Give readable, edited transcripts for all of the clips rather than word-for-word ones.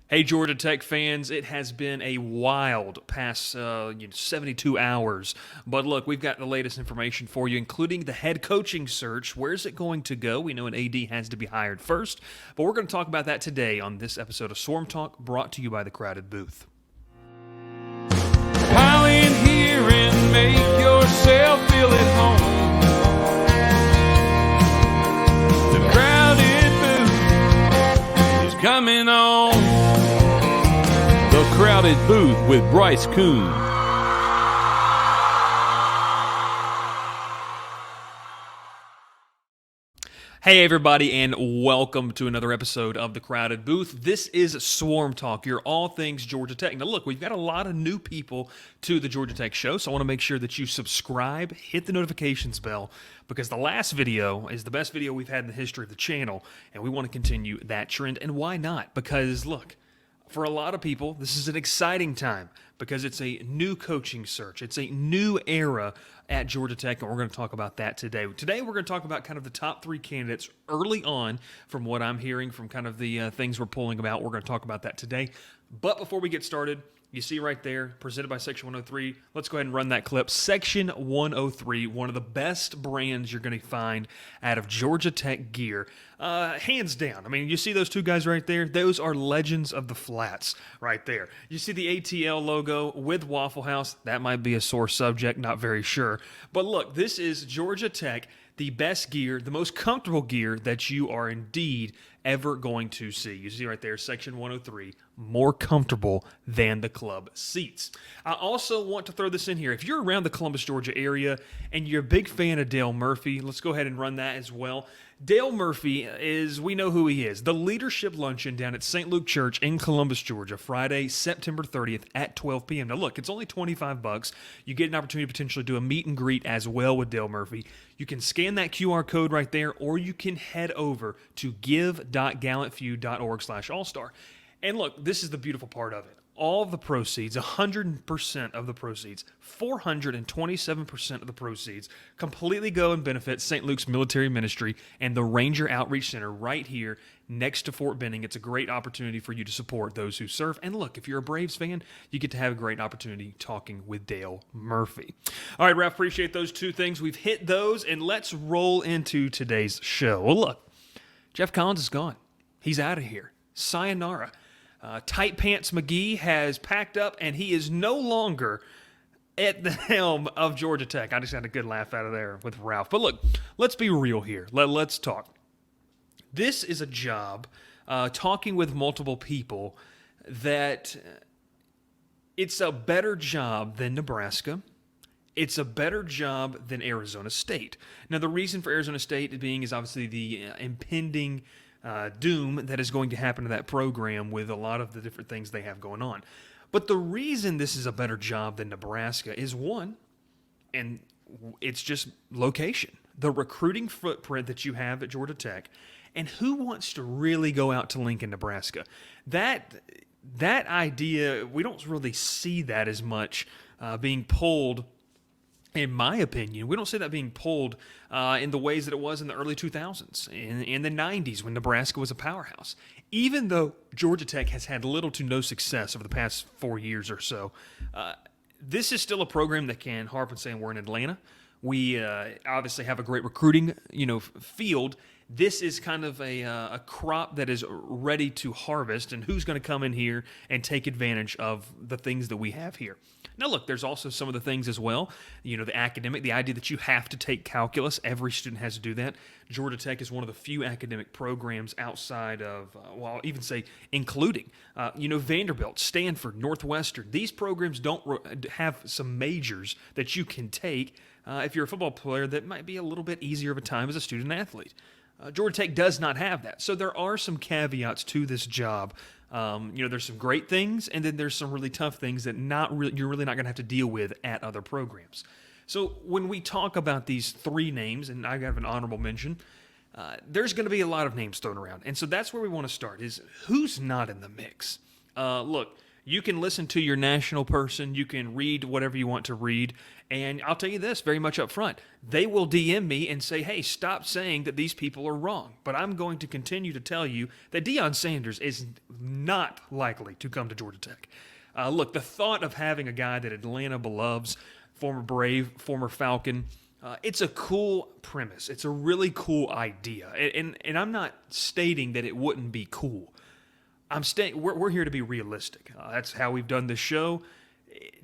Hey, Georgia Tech fans, it has been a wild past 72 hours. But look, we've got the latest information for you, including the head coaching search. Where's it going to go? We know an AD has to be hired first, but we're going to talk about that today on this episode of Swarm Talk, brought to you by the Crowded Booth. Pile in here and make yourself feel at home. The Crowded Booth is coming on. The Crowded Booth with Bryce Koon. Hey everybody, and welcome to another episode of The Crowded Booth. This is Swarm Talk, your all things Georgia Tech. Now look, we've got a lot of new people to the Georgia Tech show, so I want to make sure that you subscribe, hit the notifications bell, because the last video is the best video we've had in the history of the channel, and we want to continue that trend. And why not? Because look, for a lot of people, this is an exciting time because it's a new coaching search. It's a new era at Georgia Tech, and we're going to talk about that today. Today, we're going to talk about kind of the top three candidates early on from what I'm hearing from kind of the things we're pulling about. We're going to talk about that today. But before we get started, you see right there, presented by Section 103. Let's go ahead and run that clip. Section 103, one of the best brands you're going to find out of Georgia Tech gear. Hands down. I mean, you see those two guys right there? Those are legends of the flats right there. You see the ATL logo with Waffle House. That might be a sore subject, not very sure. But look, this is Georgia Tech, the best gear, the most comfortable gear that you are indeed ever going to see. You see right there, Section 103, more comfortable than the club seats. I also want to throw this in here. If you're around the Columbus, Georgia area and you're a big fan of Dale Murphy, let's go ahead and run that as well. Dale Murphy is, we know who he is, the Leadership Luncheon down at St. Luke Church in Columbus, Georgia, Friday, September 30th at 12 p.m. Now look, it's only $25. You get an opportunity to potentially do a meet and greet as well with Dale Murphy. You can scan that QR code right there, or you can head over to give.gallantfew.org/allstar. And look, this is the beautiful part of it. All of the proceeds, 100% of the proceeds, 427% of the proceeds, completely go and benefit St. Luke's Military Ministry and the Ranger Outreach Center right here next to Fort Benning. It's a great opportunity for you to support those who serve. And look, if you're a Braves fan, you get to have a great opportunity talking with Dale Murphy. All right, Ralph, appreciate those two things. We've hit those, and let's roll into today's show. Well, look, Jeff Collins is gone. He's out of here. Sayonara. Tight Pants McGee has packed up, and he is no longer at the helm of Georgia Tech. I just had a good laugh out of there with Ralph. But look, let's be real here. Let's talk. This is a job, talking with multiple people, that it's a better job than Nebraska. It's a better job than Arizona State. Now, the reason for Arizona State being is obviously the impending doom that is going to happen to that program with a lot of the different things they have going on. But the reason this is a better job than Nebraska is one, and it's just location. The recruiting footprint that you have at Georgia Tech, and who wants to really go out to Lincoln, Nebraska? That idea, we don't really see that as much being pulled. In my opinion, we don't see that being pulled in the ways that it was in the early 2000s, in the 90s when Nebraska was a powerhouse. Even though Georgia Tech has had little to no success over the past 4 years or so, this is still a program that can harp and say we're in Atlanta. We obviously have a great recruiting field. This is kind of a crop that is ready to harvest, and who's going to come in here and take advantage of the things that we have here. Now, look, there's also some of the things as well, the academic, the idea that you have to take calculus. Every student has to do that. Georgia Tech is one of the few academic programs outside of, I'll even say including, Vanderbilt, Stanford, Northwestern. These programs don't have some majors that you can take if you're a football player that might be a little bit easier of a time as a student athlete. Georgia Tech does not have that. So there are some caveats to this job. There's some great things, and then there's some really tough things that you're really not going to have to deal with at other programs. So when we talk about these three names, and I have an honorable mention, there's going to be a lot of names thrown around. And so that's where we want to start, is who's not in the mix. Look, You can listen to your national person. You can read whatever you want to read. And I'll tell you this very much up front. They will DM me and say, hey, stop saying that these people are wrong. But I'm going to continue to tell you that Deion Sanders is not likely to come to Georgia Tech. Look, the thought of having a guy that Atlanta loves, former Brave, former Falcon, it's a cool premise. It's a really cool idea. And I'm not stating that it wouldn't be cool. We're here to be realistic. That's how we've done this show.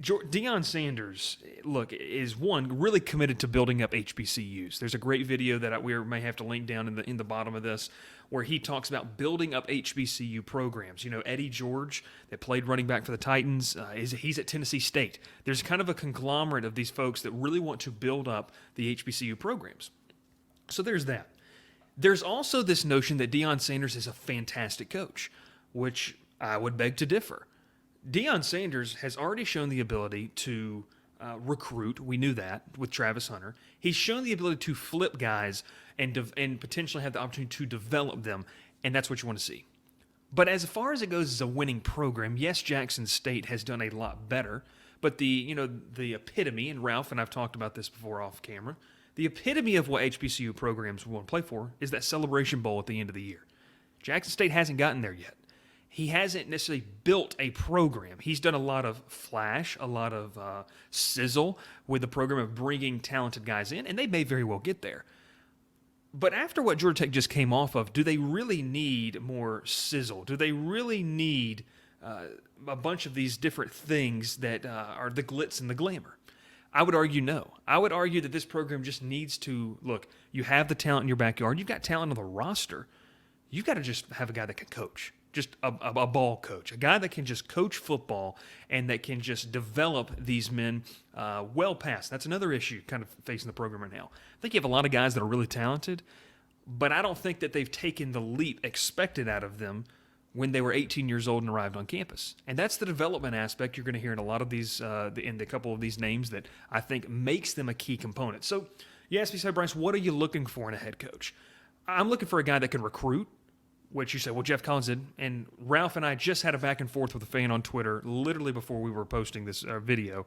Deion Sanders, look, is one really committed to building up HBCUs. There's a great video that we may have to link down in the bottom of this, where he talks about building up HBCU programs. You know, Eddie George, that played running back for the Titans, he's at Tennessee State. There's kind of a conglomerate of these folks that really want to build up the HBCU programs. So there's that. There's also this notion that Deion Sanders is a fantastic coach, which I would beg to differ. Deion Sanders has already shown the ability to recruit. We knew that with Travis Hunter. He's shown the ability to flip guys and potentially have the opportunity to develop them, and that's what you want to see. But as far as it goes as a winning program, yes, Jackson State has done a lot better, but the epitome, and Ralph and I've talked about this before off camera, the epitome of what HBCU programs want to play for is that Celebration Bowl at the end of the year. Jackson State hasn't gotten there yet. He hasn't necessarily built a program. He's done a lot of flash, a lot of sizzle with the program of bringing talented guys in, and they may very well get there. But after what Georgia Tech just came off of, do they really need more sizzle? Do they really need a bunch of these different things that are the glitz and the glamour? I would argue no. I would argue that this program just needs to, look, you have the talent in your backyard. You've got talent on the roster. You've got to just have a guy that can coach. Just a ball coach, a guy that can just coach football and that can just develop these men well past. That's another issue kind of facing the program right now. I think you have a lot of guys that are really talented, but I don't think that they've taken the leap expected out of them when they were 18 years old and arrived on campus. And that's the development aspect you're going to hear in a lot of these, in a couple of these names that I think makes them a key component. So you asked me, so Bryce, what are you looking for in a head coach? I'm looking for a guy that can recruit, which you said, well, Jeff Collins did. And Ralph and I just had a back and forth with a fan on Twitter literally before we were posting this video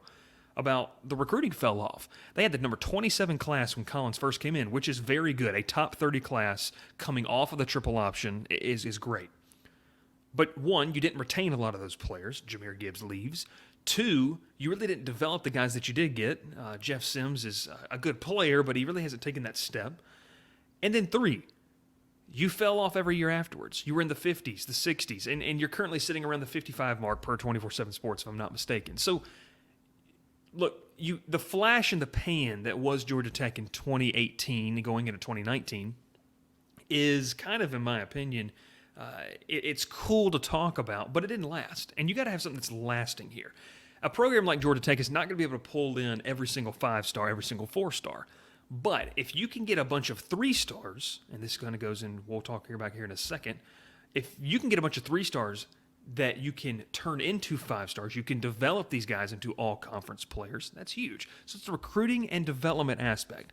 about the recruiting fell off. They had the number 27 class when Collins first came in, which is very good. A top 30 class coming off of the triple option is great. But one, you didn't retain a lot of those players. Jahmyr Gibbs leaves. Two, you really didn't develop the guys that you did get. Jeff Sims is a good player, but he really hasn't taken that step. And then three, you fell off every year afterwards. You were in the 50s, the 60s, and you're currently sitting around the 55 mark per 24/7 Sports, if I'm not mistaken. So, look, the flash in the pan that was Georgia Tech in 2018 going into 2019 is kind of, in my opinion, it's cool to talk about, but it didn't last. And you got to have something that's lasting here. A program like Georgia Tech is not going to be able to pull in every single 5-star, every single 4-star. But if you can get a bunch of 3-stars, and this kind of goes in, we'll talk about here in a second, if you can get a bunch of 3-stars that you can turn into 5-stars, you can develop these guys into all-conference players, that's huge. So it's the recruiting and development aspect.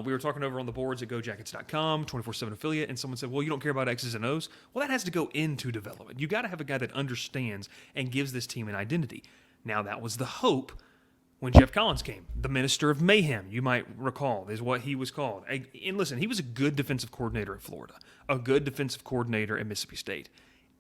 We were talking over on the boards at GoJackets.com, 24/7 affiliate, and someone said, well, you don't care about X's and O's. Well, that has to go into development. You got to have a guy that understands and gives this team an identity. Now, that was the hope when Jeff Collins came. The Minister of Mayhem, you might recall, is what he was called. And listen, he was a good defensive coordinator at Florida, a good defensive coordinator at Mississippi State.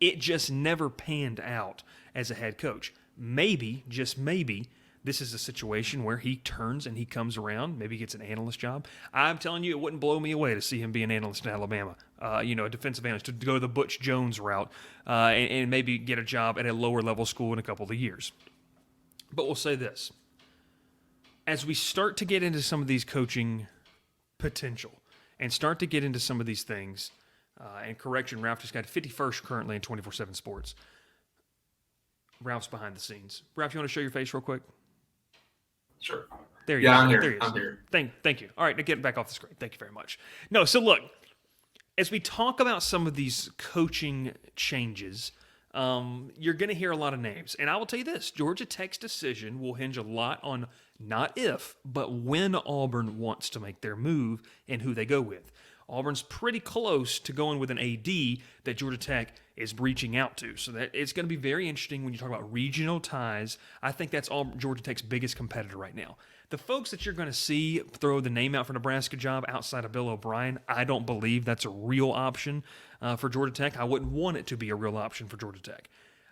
It just never panned out as a head coach. Maybe, just maybe, this is a situation where he turns and he comes around, maybe gets an analyst job. I'm telling you, it wouldn't blow me away to see him be an analyst in Alabama, a defensive analyst, to go the Butch Jones route and maybe get a job at a lower-level school in a couple of years. But we'll say this. As we start to get into some of these coaching potential and start to get into some of these things, and correction, Ralph just got 51st currently in 24/7 Sports. Ralph's behind the scenes. Ralph, you want to show your face real quick? Sure. There you go. I'm here. There he is. I'm here. Thank you. All right, now get back off the screen. Thank you very much. No, so look, as we talk about some of these coaching changes, you're going to hear a lot of names. And I will tell you this, Georgia Tech's decision will hinge a lot on not if, but when Auburn wants to make their move and who they go with. Auburn's pretty close to going with an AD that Georgia Tech is reaching out to. So that it's going to be very interesting when you talk about regional ties. I think that's all Georgia Tech's biggest competitor right now. The folks that you're going to see throw the name out for Nebraska job outside of Bill O'Brien, I don't believe that's a real option for Georgia Tech. I wouldn't want it to be a real option for Georgia Tech.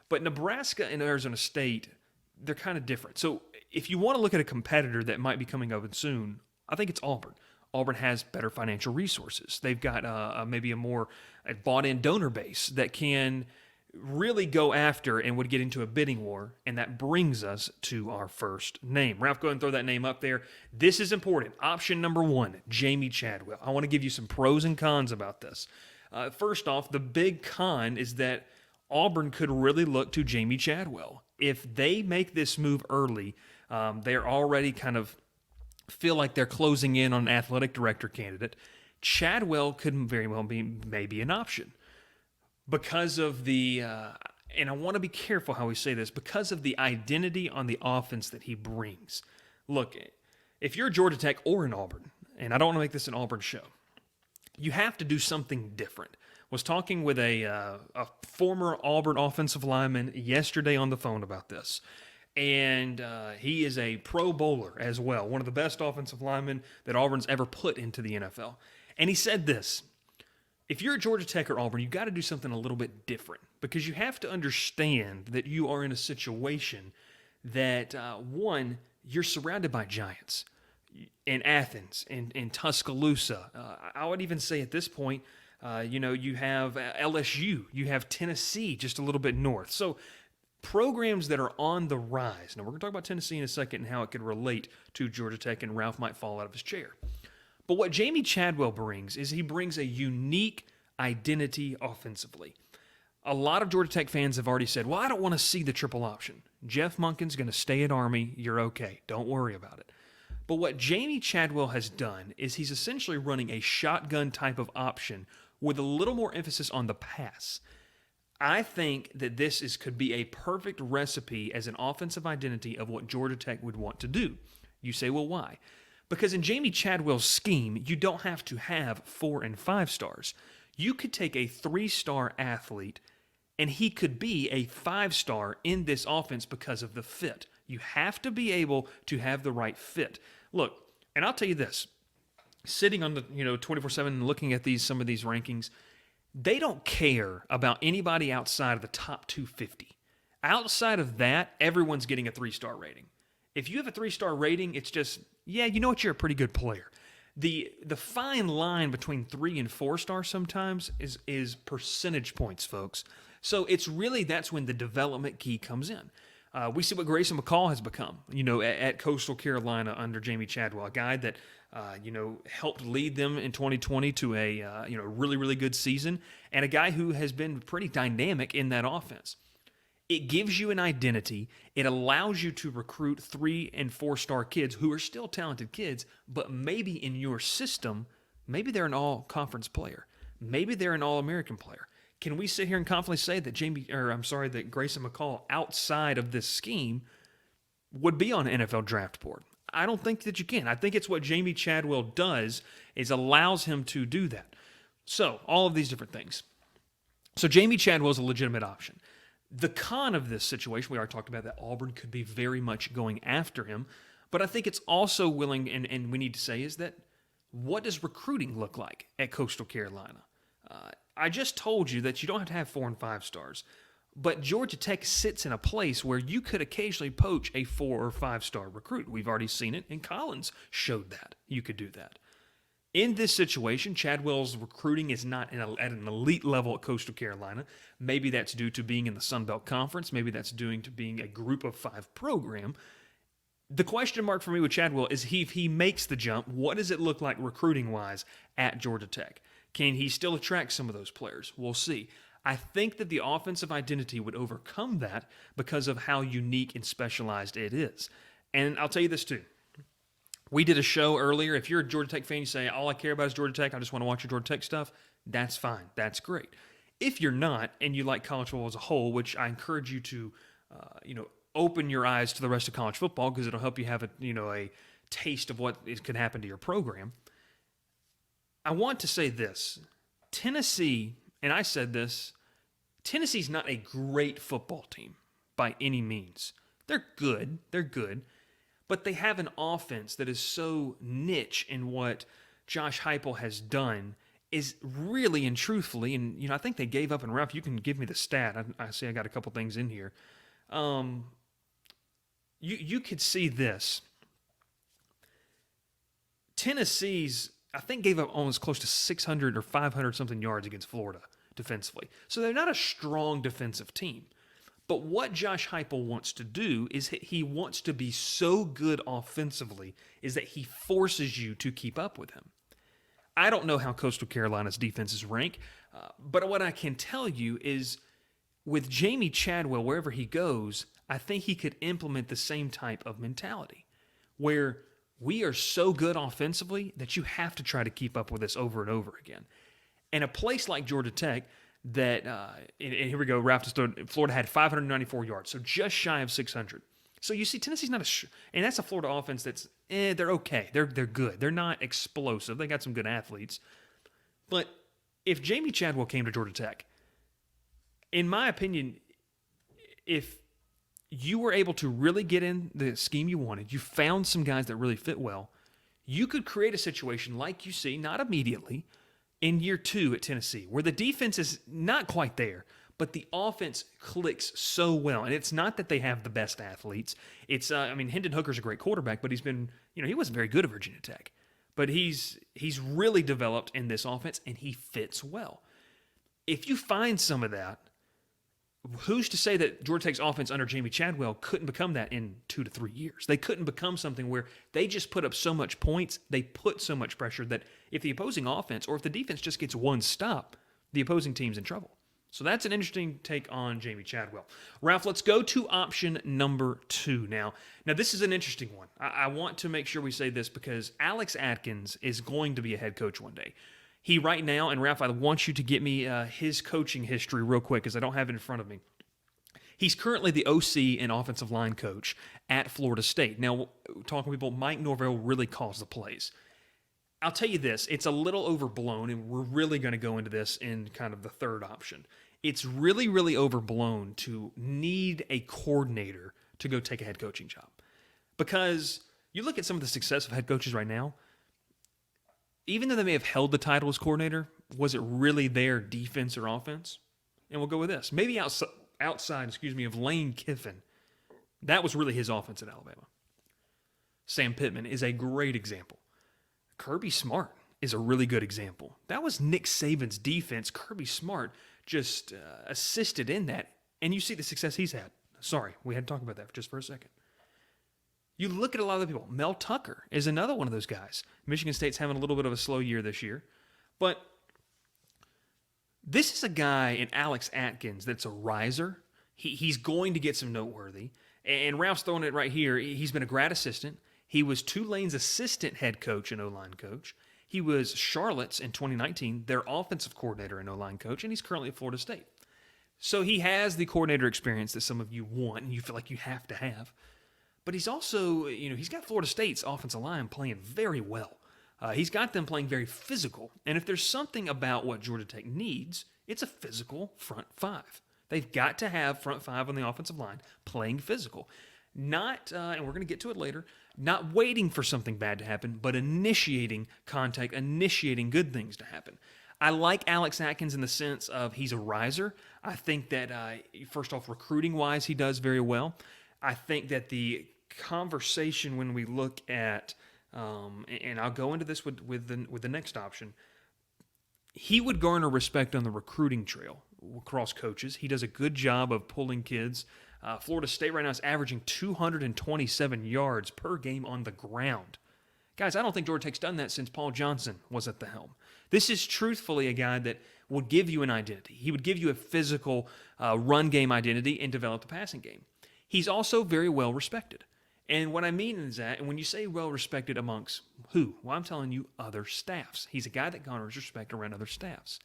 But Nebraska and Arizona State, they're kind of different. So if you want to look at a competitor that might be coming up soon, I think it's Auburn. Auburn has better financial resources. They've got maybe a more bought-in donor base that can really go after and would get into a bidding war, and that brings us to our first name. Ralph, go ahead and throw that name up there. This is important. Option number 1, Jamie Chadwell. I want to give you some pros and cons about this. First off, the big con is that Auburn could really look to Jamie Chadwell. If they make this move early, they're already kind of feel like they're closing in on an athletic director candidate. Chadwell could very well be maybe an option because of the, and I want to be careful how we say this, because of the identity on the offense that he brings. Look, if you're Georgia Tech or an Auburn, and I don't want to make this an Auburn show, you have to do something different. Was talking with a former Auburn offensive lineman yesterday on the phone about this. And he is a pro bowler as well, one of the best offensive linemen that Auburn's ever put into the NFL. And he said this: if you're at Georgia Tech or Auburn, you've got to do something a little bit different because you have to understand that you are in a situation that, one, you're surrounded by giants in Athens, in Tuscaloosa. I would even say at this point, you have LSU, you have Tennessee just a little bit north. So programs that are on the rise. Now, we're going to talk about Tennessee in a second and how it could relate to Georgia Tech, and Ralph might fall out of his chair. But what Jamie Chadwell brings is he brings a unique identity offensively. A lot of Georgia Tech fans have already said, well, I don't want to see the triple option. Jeff Monken's going to stay at Army. You're okay. Don't worry about it. But what Jamie Chadwell has done is he's essentially running a shotgun type of option with a little more emphasis on the pass. I think that this could be a perfect recipe as an offensive identity of what Georgia Tech would want to do. You say, well, why? Because in Jamie Chadwell's scheme, you don't have to have 4 and 5 stars. You could take a 3-star athlete, and he could be a 5-star in this offense because of the fit. You have to be able to have the right fit. Look, and I'll tell you this, sitting on the 24/7 and looking at some of these rankings, they don't care about anybody outside of the top 250. Outside of that, everyone's getting a 3-star rating. If you have a 3-star rating, it's just, yeah, you know what, you're a pretty good player. The fine line between 3 and 4 stars sometimes is percentage points, folks. So it's really, that's when the development key comes in. We see what Grayson McCall has become, at Coastal Carolina under Jamie Chadwell, a guy that, helped lead them in 2020 to a, really, really good season, and a guy who has been pretty dynamic in that offense. It gives you an identity. It allows you to recruit 3 and 4-star kids who are still talented kids, but maybe in your system, maybe they're an all-conference player. Maybe they're an all-American player. Can we sit here and confidently say that that Grayson McCall outside of this scheme would be on an NFL draft board? I don't think that you can. I think it's what Jamie Chadwell does is allows him to do that. So all of these different things. So Jamie Chadwell is a legitimate option. The con of this situation, we already talked about that Auburn could be very much going after him, but I think it's also willing, and we need to say, is that what does recruiting look like at Coastal Carolina? I just told you that you don't have to have 4 and 5 stars, but Georgia Tech sits in a place where you could occasionally poach a 4 or 5-star recruit. We've already seen it, and Collins showed that. You could do that. In this situation, Chadwell's recruiting is not at an elite level at Coastal Carolina. Maybe that's due to being in the Sun Belt Conference. Maybe that's due to being a group of 5 program. The question mark for me with Chadwell is if he makes the jump, what does it look like recruiting-wise at Georgia Tech? Can he still attract some of those players? We'll see. I think that the offensive identity would overcome that because of how unique and specialized it is. And I'll tell you this too. We did a show earlier. If you're a Georgia Tech fan, you say, all I care about is Georgia Tech, I just want to watch your Georgia Tech stuff, that's fine. That's great. If you're not, and you like college football as a whole, which I encourage you to, open your eyes to the rest of college football because it'll help you have a taste of what could happen to your program. I want to say this. Tennessee, and I said this, Tennessee's not a great football team by any means. They're good. But they have an offense that is so niche in what Josh Heupel has done is really and truthfully, and I think they gave up, and Ralph, you can give me the stat. I see I got a couple things in here. You could see this. Tennessee's, I think, gave up almost close to 600 or 500 something yards against Florida defensively. So they're not a strong defensive team. But what Josh Heupel wants to do is he wants to be so good offensively is that he forces you to keep up with him. I don't know how Coastal Carolina's defenses rank, but what I can tell you is with Jamie Chadwell, wherever he goes, I think he could implement the same type of mentality where we are so good offensively that you have to try to keep up with us over and over again. And a place like Georgia Tech that, and here we go, Ralph just threw, Florida had 594 yards, so just shy of 600. So you see, Tennessee's not and that's a Florida offense that's, they're okay. They're good. They're not explosive. They got some good athletes. But if Jamie Chadwell came to Georgia Tech, in my opinion, if you were able to really get in the scheme you wanted, you found some guys that really fit well, you could create a situation like you see, not immediately, in year 2 at Tennessee, where the defense is not quite there, but the offense clicks so well. And it's not that they have the best athletes. It's, Hendon Hooker's a great quarterback, but he's been, he wasn't very good at Virginia Tech. But he's really developed in this offense, and he fits well. If you find some of that, who's to say that Georgia Tech's offense under Jamie Chadwell couldn't become that in 2 to 3 years? They couldn't become something where they just put up so much points, they put so much pressure that if the opposing offense or if the defense just gets one stop, the opposing team's in trouble. So that's an interesting take on Jamie Chadwell. Ralph, let's go to option number 2 now. Now, this is an interesting one. I want to make sure we say this because Alex Atkins is going to be a head coach one day. He right now, and Ralph, I want you to get me his coaching history real quick because I don't have it in front of me. He's currently the OC and offensive line coach at Florida State. Now, talking to people, Mike Norvell really calls the plays. I'll tell you this, it's a little overblown, and we're really going to go into this in kind of the third option. It's really, really overblown to need a coordinator to go take a head coaching job. Because you look at some of the success of head coaches right now, even though they may have held the title as coordinator, was it really their defense or offense? And we'll go with this. Maybe outside of Lane Kiffin, that was really his offense at Alabama. Sam Pittman is a great example. Kirby Smart is a really good example. That was Nick Saban's defense. Kirby Smart just assisted in that, and you see the success he's had. Sorry, we had to talk about that just for a second. You look at a lot of the people. Mel Tucker is another one of those guys. Michigan State's having a little bit of a slow year this year, but this is a guy in Alex Atkins that's a riser. He's going to get some noteworthy, and Ralph's throwing it right here. He's been a grad assistant. He was Tulane's assistant head coach and O-line coach. He was Charlotte's in 2019, their offensive coordinator and O-line coach, and he's currently at Florida State. So he has the coordinator experience that some of you want and you feel like you have to have. But he's also, he's got Florida State's offensive line playing very well. He's got them playing very physical. And if there's something about what Georgia Tech needs, it's a physical front 5. They've got to have front 5 on the offensive line playing physical. Not, and we're going to get to it later, not waiting for something bad to happen, but initiating contact, initiating good things to happen. I like Alex Atkins in the sense of he's a riser. I think that, first off, recruiting-wise, he does very well. I think that the conversation when we look at, and I'll go into this with the next option, he would garner respect on the recruiting trail across coaches. He does a good job of pulling kids. Florida State right now is averaging 227 yards per game on the ground. Guys, I don't think Georgia Tech's done that since Paul Johnson was at the helm. This is truthfully a guy that would give you an identity. He would give you a physical run game identity and develop the passing game. He's also very well respected. And what I mean is that, and when you say well respected amongst who? Well, I'm telling you other staffs. He's a guy that garners respect around other staffs.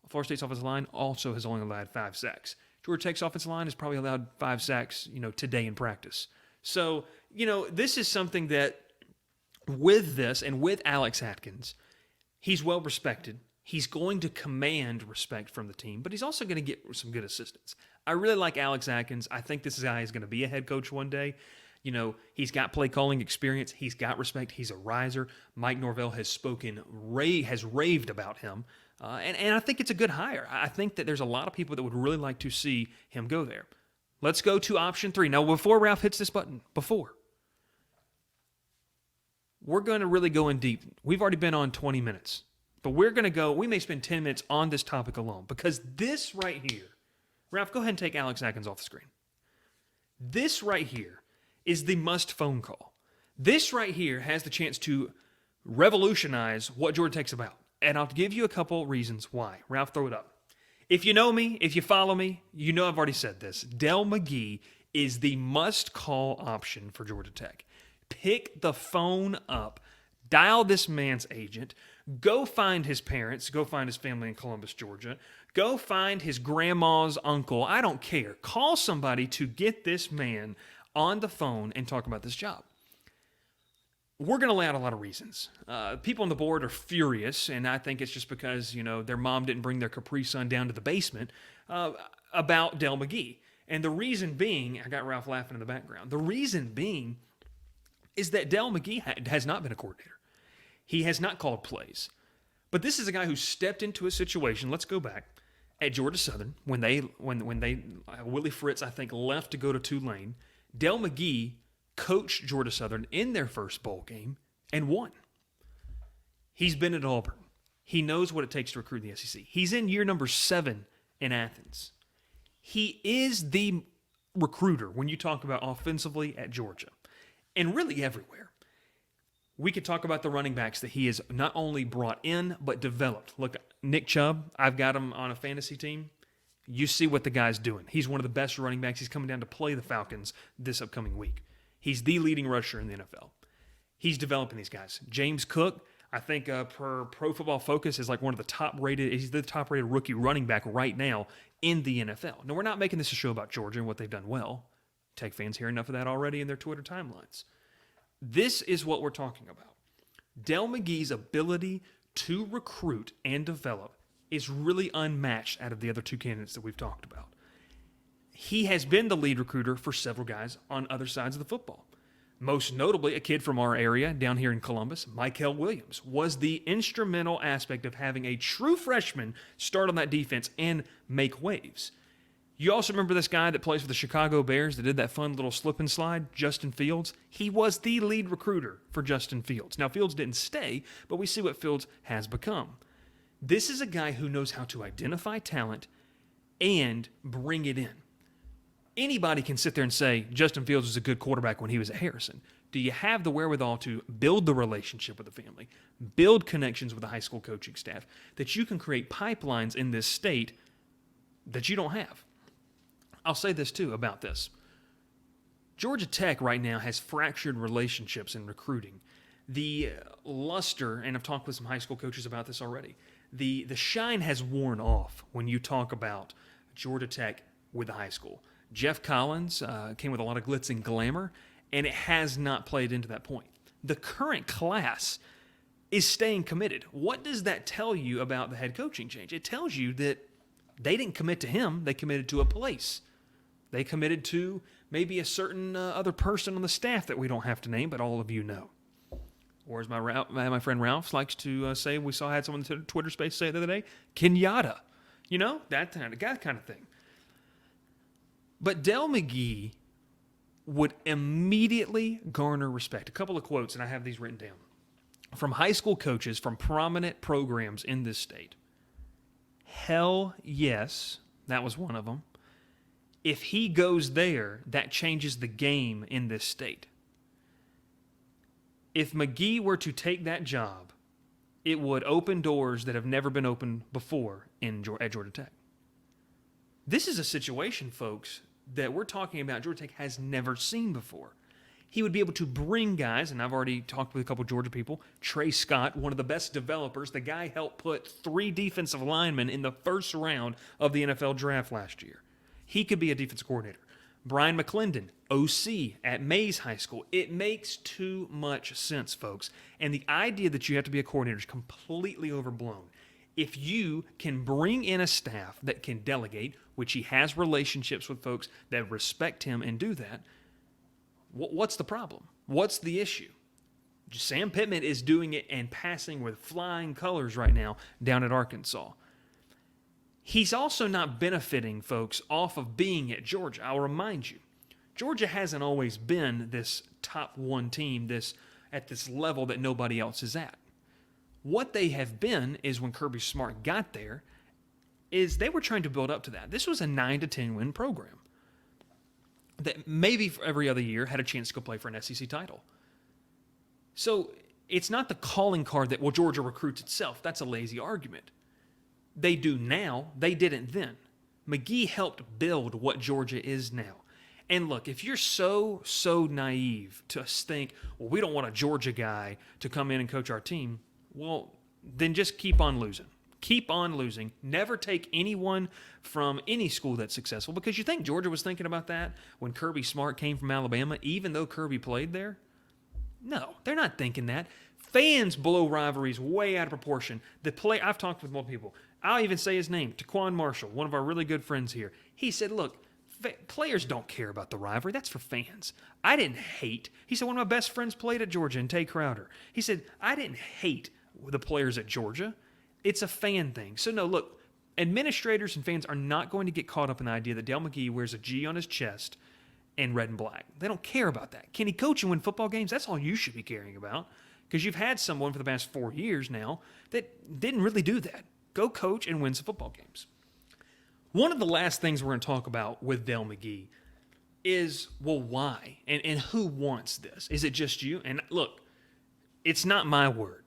Florida State's offensive line also has only allowed 5 sacks. Georgia Tech's offensive line has probably allowed 5 sacks, today in practice. So, this is something that with this and with Alex Atkins, he's well respected. He's going to command respect from the team, but he's also going to get some good assistance. I really like Alex Atkins. I think this guy is going to be a head coach one day. You know, he's got play calling experience. He's got respect. He's a riser. Mike Norvell has raved about him. And I think it's a good hire. I think that there's a lot of people that would really like to see him go there. Let's go to option 3. Now, before Ralph hits this button, we're going to really go in deep. We've already been on 20 minutes. But we may spend 10 minutes on this topic alone, because this right here, Ralph, go ahead and take Alex Atkins off the screen. This right here is the must phone call. This right here has the chance to revolutionize what Georgia Tech's about. And I'll give you a couple reasons why. Ralph, throw it up. If you know me, if you follow me, you know I've already said this. Del McGee is the must-call option for Georgia Tech. Pick the phone up. Dial this man's agent. Go find his parents. Go find his family in Columbus, Georgia. Go find his grandma's uncle. I don't care. Call somebody to get this man on the phone and talk about this job. We're going to lay out a lot of reasons. People on the board are furious, and I think it's just because, their mom didn't bring their Capri Sun down to the basement about Del McGee. And the reason being, I got Ralph laughing in the background, the reason being is that Del McGee has not been a coordinator. He has not called plays. But this is a guy who stepped into a situation, let's go back, at Georgia Southern, when Willie Fritz, I think, left to go to Tulane. Del McGee coached Georgia Southern in their first bowl game and won. He's been at Auburn. He knows what it takes to recruit in the SEC. He's in year number 7 in Athens. He is the recruiter when you talk about offensively at Georgia, and really everywhere. We could talk about the running backs that he has not only brought in, but developed. Look, Nick Chubb, I've got him on a fantasy team. You see what the guy's doing. He's one of the best running backs. He's coming down to play the Falcons this upcoming week. He's the leading rusher in the NFL. He's developing these guys. James Cook, I think per Pro Football Focus, is like he's the top-rated rookie running back right now in the NFL. Now, we're not making this a show about Georgia and what they've done well. Tech fans hear enough of that already in their Twitter timelines. This is what we're talking about. Del McGee's ability to recruit and develop is really unmatched out of the other two candidates that we've talked about. He has been the lead recruiter for several guys on other sides of the football. Most notably, a kid from our area down here in Columbus, Michael Williams, was the instrumental aspect of having a true freshman start on that defense and make waves. You also remember this guy that plays for the Chicago Bears that did that fun little slip and slide, Justin Fields? He was the lead recruiter for Justin Fields. Now, Fields didn't stay, but we see what Fields has become. This is a guy who knows how to identify talent and bring it in. Anybody can sit there and say Justin Fields was a good quarterback when he was at Harrison. Do you have the wherewithal to build the relationship with the family, build connections with the high school coaching staff, that you can create pipelines in this state that you don't have? I'll say this, too, about this. Georgia Tech right now has fractured relationships in recruiting. The luster, and I've talked with some high school coaches about this already, the shine has worn off when you talk about Georgia Tech with the high school. Jeff Collins came with a lot of glitz and glamour, and it has not played into that point. The current class is staying committed. What does that tell you about the head coaching change? It tells you that they didn't commit to him. They committed to a place. They committed to maybe a certain other person on the staff that we don't have to name, but all of you know. Or as my friend Ralph likes to say, had someone in the Twitter space say it the other day, Kenyatta. That kind of thing. But Del McGee would immediately garner respect. A couple of quotes, and I have these written down, from high school coaches from prominent programs in this state. Hell yes, that was one of them. If he goes there, that changes the game in this state. If McGee were to take that job, it would open doors that have never been opened before at Georgia Tech. This is a situation, folks, that we're talking about Georgia Tech has never seen before. He would be able to bring guys, and I've already talked with a couple of Georgia people, Trey Scott, one of the best developers. The guy helped put 3 defensive linemen in the first round of the NFL draft last year. He could be a defensive coordinator. Brian McClendon, OC at Mays High School. It makes too much sense, folks. And the idea that you have to be a coordinator is completely overblown. If you can bring in a staff that can delegate, which he has relationships with folks that respect him and do that, what's the problem? What's the issue? Sam Pittman is doing it and passing with flying colors right now down at Arkansas. He's also not benefiting folks off of being at Georgia. I'll remind you, Georgia hasn't always been this top one team at this level that nobody else is at. What they have been is when Kirby Smart got there, is they were trying to build up to that. This was a 9 to 10 win program that maybe for every other year had a chance to go play for an SEC title. So it's not the calling card that, well, Georgia recruits itself. That's a lazy argument. They do now. They didn't then. McGee helped build what Georgia is now. And look, if you're so naive to think, well, we don't want a Georgia guy to come in and coach our team, well, then just keep on losing. Keep on losing. Never take anyone from any school that's successful, because you think Georgia was thinking about that when Kirby Smart came from Alabama, even though Kirby played there? No, they're not thinking that. Fans blow rivalries way out of proportion. I've talked with multiple people. I'll even say his name, Taquan Marshall, one of our really good friends here. He said, look, players don't care about the rivalry. That's for fans. I didn't hate. He said one of my best friends played at Georgia, and Tay Crowder. He said, I didn't hate the players at Georgia. It's a fan thing. So, no, look, administrators and fans are not going to get caught up in the idea that Dale McGee wears a G on his chest and red and black. They don't care about that. Can he coach and win football games? That's all you should be caring about, because you've had someone for the past 4 years now that didn't really do that. Go coach and win some football games. One of the last things we're going to talk about with Dale McGee is, well, why? And who wants this? Is it just you? And look, it's not my word.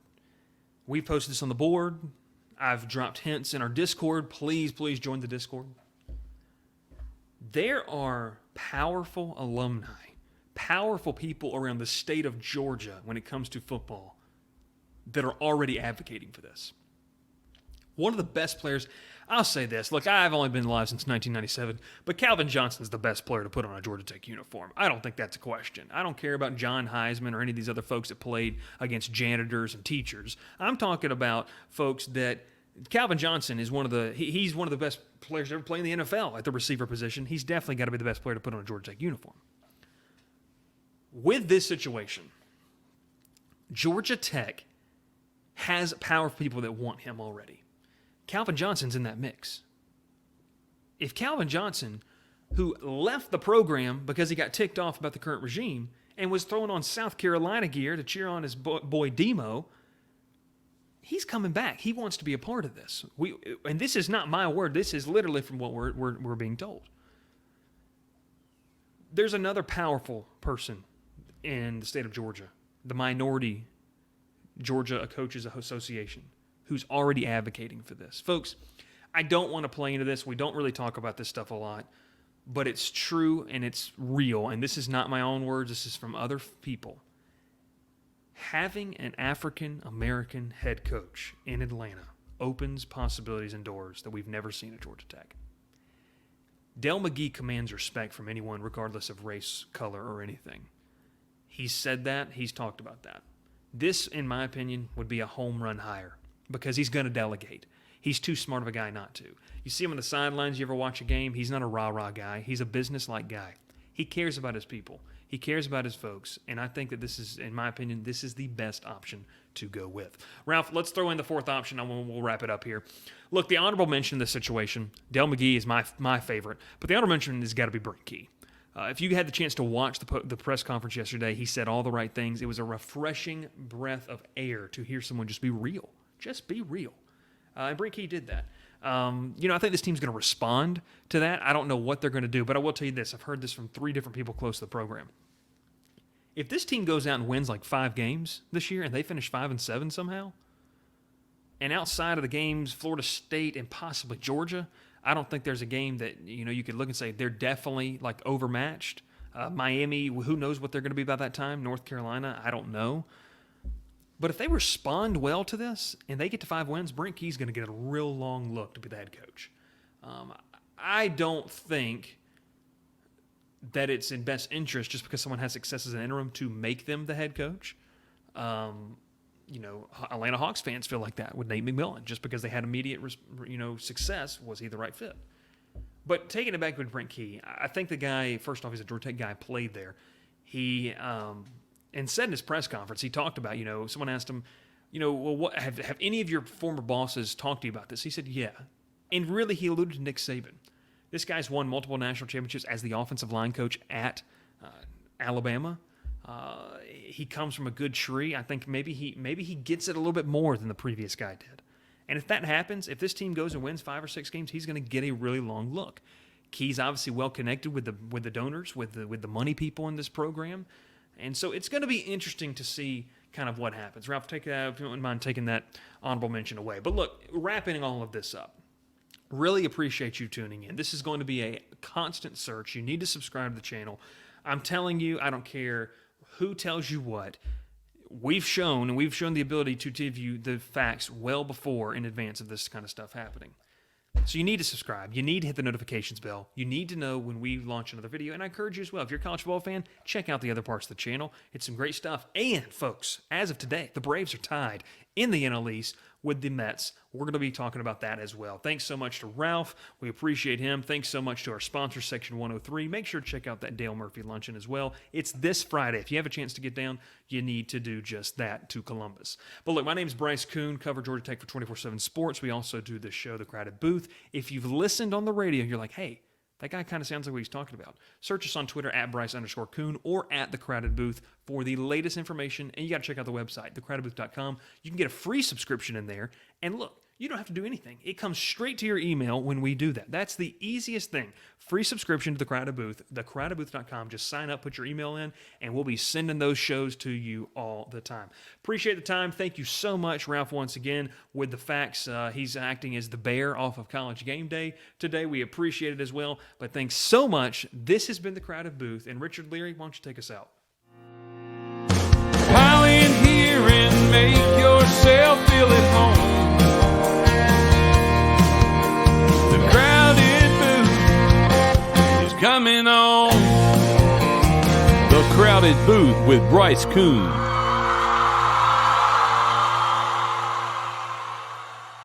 We posted this on the board. I've dropped hints in our Discord. Please join the Discord. There are powerful alumni, powerful people around the state of Georgia when it comes to football that are already advocating for this. One of the best players, I'll say this. Look, I've only been alive since 1997, but Calvin Johnson's the best player to put on a Georgia Tech uniform. I don't think that's a question. I don't care about John Heisman or any of these other folks that played against janitors and teachers. I'm talking about folks that Calvin Johnson is he's one of the best players to ever play in the NFL at the receiver position. He's definitely got to be the best player to put on a Georgia Tech uniform. With this situation, Georgia Tech has powerful people that want him already. Calvin Johnson's in that mix. If Calvin Johnson, who left the program because he got ticked off about the current regime and was throwing on South Carolina gear to cheer on his boy Demo, he's coming back. He wants to be a part of this. And this is not my word. This is literally from what we're being told. There's another powerful person in the state of Georgia, the minority Georgia Coaches Association, who's already advocating for this. Folks, I don't want to play into this. We don't really talk about this stuff a lot, but it's true and it's real. And this is not my own words. This is from other people. Having an African-American head coach in Atlanta opens possibilities and doors that we've never seen at Georgia Tech. Dale McGee commands respect from anyone, regardless of race, color, or anything. He's said that. He's talked about that. This, in my opinion, would be a home run hire because he's going to delegate. He's too smart of a guy not to. You see him on the sidelines, you ever watch a game, he's not a rah-rah guy. He's a business-like guy. He cares about his people. He cares about his folks. And I think that this is, in my opinion, this is the best option to go with. Ralph, let's throw in the fourth option and we'll wrap it up here. Look, the honorable mention in this situation, Dale McGee is my favorite, but the honorable mention has got to be Brent Key. If you had the chance to watch the press conference yesterday, he said all the right things. It was a refreshing breath of air to hear someone just be real. Just be real. And Brent Key did that. I think this team's going to respond to that. I don't know what they're going to do, but I will tell you this. I've heard this from 3 different people close to the program. If this team goes out and wins like 5 games this year and they finish 5-7 somehow, and outside of the games, Florida State and possibly Georgia, I don't think there's a game that, you could look and say they're definitely like overmatched. Miami, who knows what they're going to be by that time? North Carolina, I don't know. But if they respond well to this and they get to 5 wins, Brent Key's going to get a real long look to be the head coach. I don't think that it's in best interest just because someone has success as an interim to make them the head coach. Atlanta Hawks fans feel like that with Nate McMillan. Just because they had immediate, success, was he the right fit? But taking it back with Brent Key, I think the guy, first off, he's a Georgia Tech guy, played there. He, and said in his press conference, he talked about, someone asked him, well, what have any of your former bosses talked to you about this? He said, yeah. And really, he alluded to Nick Saban. This guy's won multiple national championships as the offensive line coach at Alabama. He comes from a good tree. I think maybe he gets it a little bit more than the previous guy did. And if that happens, if this team goes and wins 5 or 6 games, he's going to get a really long look. Key's obviously well connected with the donors, with the money people in this program, and so it's going to be interesting to see kind of what happens. Ralph, take that if you don't mind taking that honorable mention away. But look, wrapping all of this up. Really appreciate you tuning in. This is going to be a constant search. You need to subscribe to the channel. I'm telling you, I don't care who tells you what. We've shown the ability to give you the facts well before in advance of this kind of stuff happening. So you need to subscribe. You need to hit the notifications bell. You need to know when we launch another video. And I encourage you as well, if you're a college football fan, check out the other parts of the channel. It's some great stuff. And, folks, as of today, the Braves are tied in the NL East with the Mets. We're going to be talking about that as well. Thanks so much to Ralph. We appreciate him. Thanks so much to our sponsor, Section 103. Make sure to check out that Dale Murphy Luncheon as well. It's this Friday. If you have a chance to get down, you need to do just that to Columbus. But look, my name is Bryce Koon, cover Georgia Tech for 24/7 Sports. We also do this show, The Crowded Booth. If you've listened on the radio, you're like, hey, that guy kind of sounds like what he's talking about. Search us on Twitter at Bryce_Koon or at The Crowded Booth for the latest information. And you got to check out the website, thecrowdedbooth.com. You can get a free subscription in there. And look, you don't have to do anything. It comes straight to your email when we do that. That's the easiest thing. Free subscription to The Crowded Booth, thecrowdedbooth.com. Just sign up, put your email in, and we'll be sending those shows to you all the time. Appreciate the time. Thank you so much, Ralph, once again, with the facts. He's acting as the bear off of College Game Day today. We appreciate it as well. But thanks so much. This has been The Crowded Booth. And Richard Leary, why don't you take us out? Pile in here and make yourself feel at home. The Crowded Booth is coming on. The Crowded Booth with Bryce Koon.